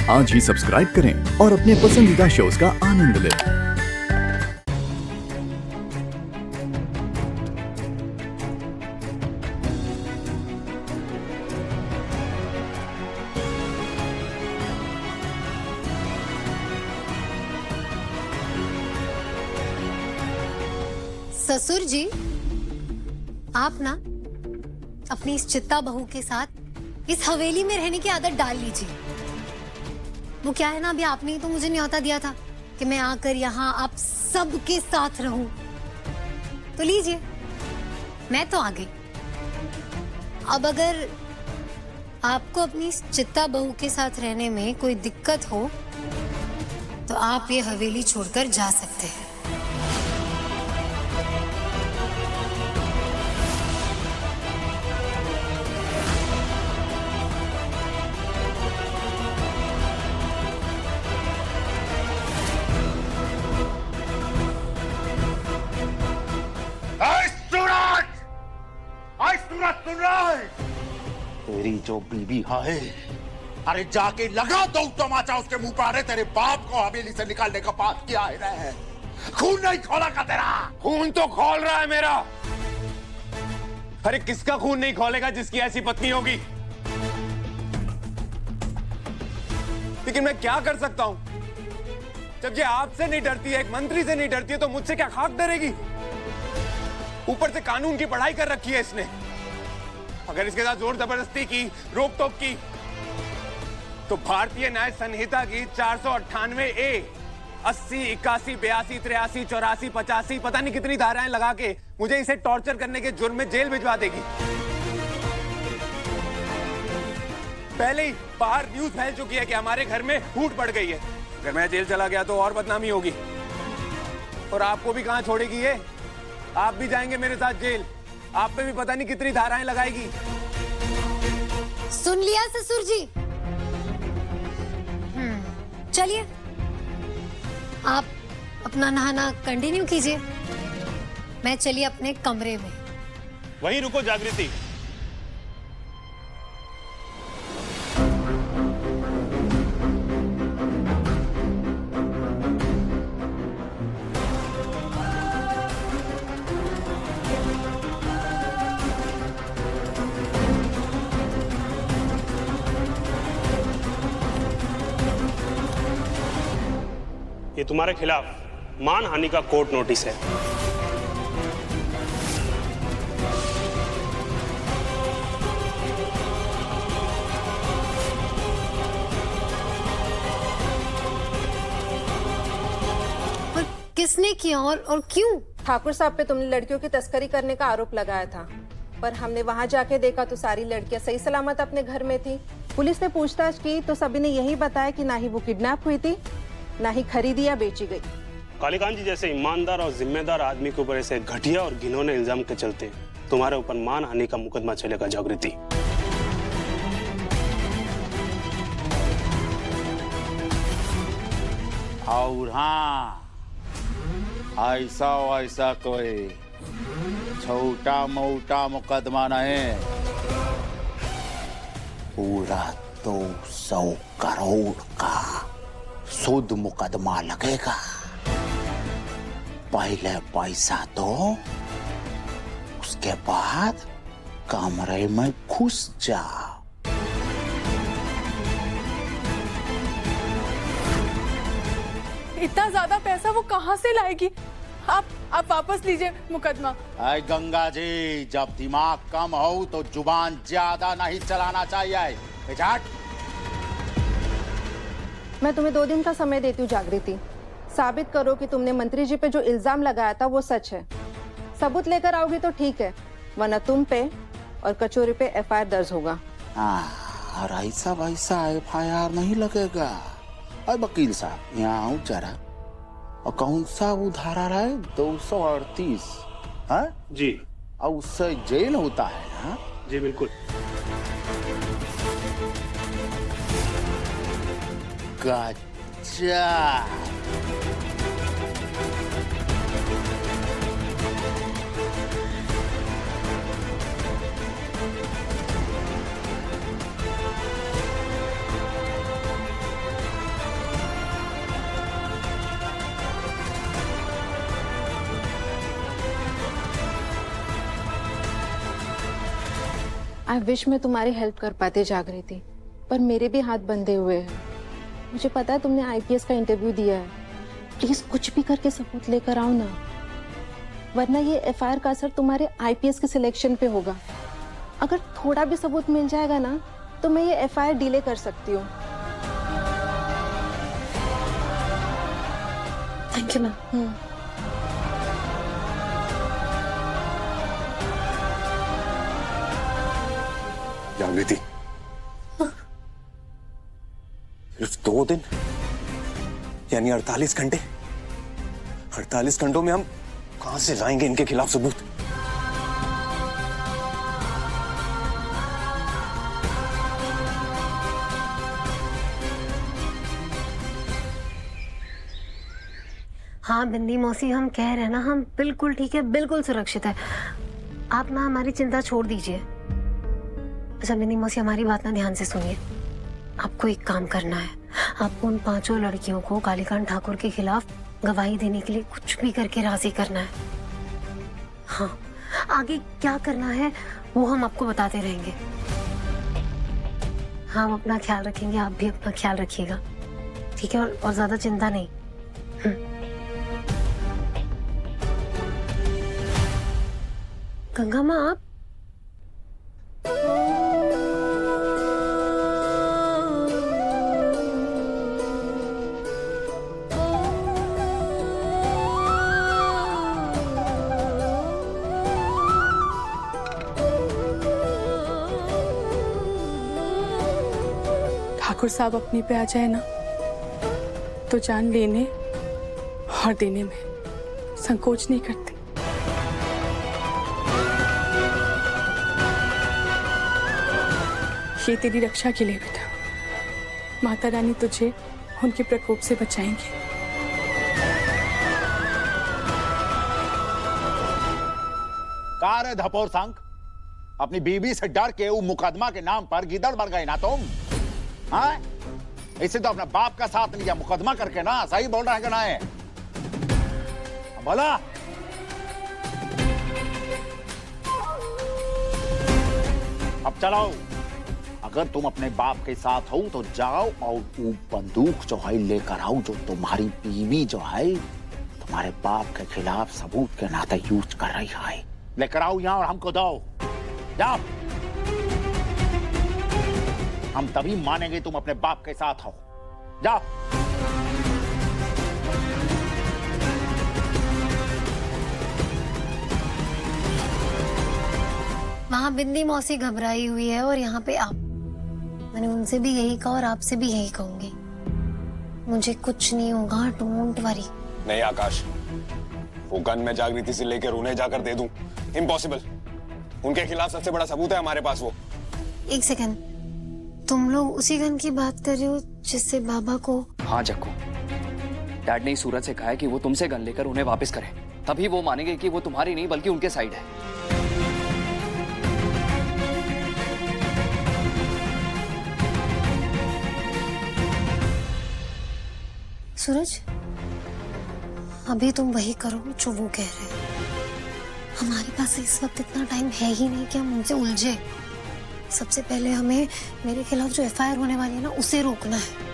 आज ही सब्सक्राइब करें और अपने पसंदीदा शोज का आनंद लें। ससुर जी, आप ना अपनी इस चित्ता बहू के साथ इस हवेली में रहने की आदत डाल लीजिए। वो क्या है ना, अभी आपने ही तो मुझे न्योता दिया था कि मैं आकर यहाँ आप सबके साथ रहूं, तो लीजिए, मैं तो आ गई। अब अगर आपको अपनी इस चित्ता बहू के साथ रहने में कोई दिक्कत हो तो आप ये हवेली छोड़कर जा सकते हैं। सुन रहा है? तेरी जो बीबी है, अरे जाके लगा दो तमाचा उसके मुंह पर। अरे तेरे बाप को हवेली से निकालने का बात किया है ना? खून नहीं खोला का तेरा? खून तो खोल रहा है मेरा। अरे किसका खून नहीं खोलेगा जिसकी ऐसी पत्नी होगी? लेकिन मैं क्या कर सकता हूं? जब ये आपसे नहीं डरती है, एक मंत्री से नहीं डरती है, तो मुझसे क्या खाक डरेगी? ऊपर से कानून की पढ़ाई कर रखी है इसने। अगर इसके साथ जोर जबरदस्ती की, रोक टोक की, तो भारतीय न्याय संहिता की 498A 80, 81, 82, 83, 84, 85 पता नहीं कितनी धाराएं लगा के मुझे इसे टॉर्चर करने के जुर्म में जेल भिजवा देगी। पहले ही बाहर न्यूज फैल चुकी है कि हमारे घर में फूट पड़ गई है। अगर मैं जेल चला गया तो और बदनामी होगी। और आपको भी कहां छोड़ेगी ये? आप भी जाएंगे मेरे साथ जेल। आप पे भी पता नहीं कितनी धाराएं लगाएगी। सुन लिया ससुर जी? चलिए, आप अपना नहाना कंटिन्यू कीजिए, मैं चलिए अपने कमरे में। वहीं रुको जागृति। ये तुम्हारे खिलाफ मानहानि का कोर्ट नोटिस है। पर किसने किया और क्यों? ठाकुर साहब पे तुमने लड़कियों की तस्करी करने का आरोप लगाया था, पर हमने वहां जाके देखा तो सारी लड़कियां सही सलामत अपने घर में थी। पुलिस ने पूछताछ की तो सभी ने यही बताया कि ना ही वो किडनैप हुई थी, ना ही खरीदी या बेची गई। कालीकांत जी जैसे ईमानदार और जिम्मेदार आदमी के ऊपर ऐसे घटिया और घिनौने इल्जाम के चलते तुम्हारे ऊपर मानहानि का मुकदमा चलेगा जागृति। और हाँ, ऐसा कोई छोटा मोटा मुकदमा नहीं, पूरा 200 करोड़ का शुद्ध मुकदमा लगेगा। पहले पैसा दो, उसके बाद कमरे में घुस जा। इतना ज्यादा पैसा वो कहां से लाएगी? आप वापस लीजिए मुकदमा। अरे गंगा जी, जब दिमाग कम हो तो जुबान ज्यादा नहीं चलाना चाहिए। मैं तुम्हें 2 दिन का समय देती हूँ जागृति, साबित करो कि तुमने मंत्री जी पे जो इल्जाम लगाया था वो सच है। सबूत लेकर आओगी तो ठीक है, वरना तुम पे और कचोरी पे FIR दर्ज होगा। और ऐसा वैसा FIR नहीं लगेगा। अरे वकील साहब, यहाँ आओ जरा। और कौन सा वो धारा रहा है? 238? हाँ जी। और उससे जेल होता है? हाँ जी बिल्कुल। गच्चा। आई विश मैं तुम्हारी हेल्प कर पाते जागृति, पर मेरे भी हाथ बंधे हुए हैं। मुझे पता है तुमने आईपीएस का इंटरव्यू दिया है, प्लीज कुछ भी करके सबूत लेकर आओ ना, वरना ये एफआईआर का असर तुम्हारे आईपीएस के सिलेक्शन पे होगा। अगर थोड़ा भी सबूत मिल जाएगा ना तो मैं ये एफआईआर डिले कर सकती हूँ। Thank you ma'am. जागृति, सिर्फ 2 दिन यानी 48 घंटे, 48 घंटों में हम कहां से लाएंगे इनके खिलाफ सबूत? हाँ बिंदी मौसी, हम कह रहे हैं ना, हम बिल्कुल ठीक है, बिल्कुल सुरक्षित है। आप ना हमारी चिंता छोड़ दीजिए। अच्छा बिंदी मौसी, हमारी बात ना ध्यान से सुनिए। आपको एक काम करना है, आपको उन 5 लड़कियों को कालीकांत ठाकुर के खिलाफ गवाही देने के लिए कुछ भी करके राजी करना है। हाँ, आगे क्या करना है वो हम आपको बताते रहेंगे। हम अपना ख्याल रखेंगे, आप भी अपना ख्याल रखिएगा, ठीक है? और ज्यादा चिंता नहीं। गंगा माँ, आप ठाकुर साहब अपने पे आ जाए ना तो जान लेने और देने में संकोच नहीं करते। ये तेरी रक्षा के लिए बेटा, माता रानी तुझे उनके प्रकोप से बचाएंगे। कार है धपोर संग, अपनी बीबी से डर के वो मुकदमा के नाम पर गिदड़ बन गए ना तुम? हाँ, इससे तो अपना बाप का साथ लिया मुकदमा करके ना। सही बोल रहे हैं कि ना? है बोला। अब चलाओ, अगर तुम अपने बाप के साथ हो तो जाओ और वो बंदूक जो है लेकर आओ, जो तुम्हारी बीवी जो है तुम्हारे बाप के खिलाफ सबूत के नाते यूज कर रही है। लेकर आओ यहाँ और हमको दो। जाओ, हम तभी मानेंगे तुम अपने बाप के साथ हो। जाओ। वहां बिंदी मौसी घबराई हुई है और यहाँ पे आप। मैंने उनसे भी यही कहा और आपसे भी यही कहूंगी, मुझे कुछ नहीं होगा, डोंट वरी। नहीं आकाश, वो गन मैं जागृति से लेकर उन्हें जाकर दे दूं, इम्पॉसिबल। उनके खिलाफ सबसे बड़ा सबूत है हमारे पास वो। एक सेकंड, तुम लोग उसी गन की बात कर रहे हो जिससे बाबा को? हाँ जक्कू, डैड ने सूरज से कहा है कि वो तुमसे गन लेकर उन्हें वापस करे, तभी वो मानेंगे कि वो तुम्हारी नहीं बल्कि उनके साइड है। सूरज, अभी तुम वही करो जो वो कह रहे हैं। हमारे पास इस वक्त इतना टाइम है ही नहीं कि हम उनसे उलझे। सबसे पहले हमें मेरे खिलाफ जो एफआईआर होने वाली है ना, उसे रोकना है।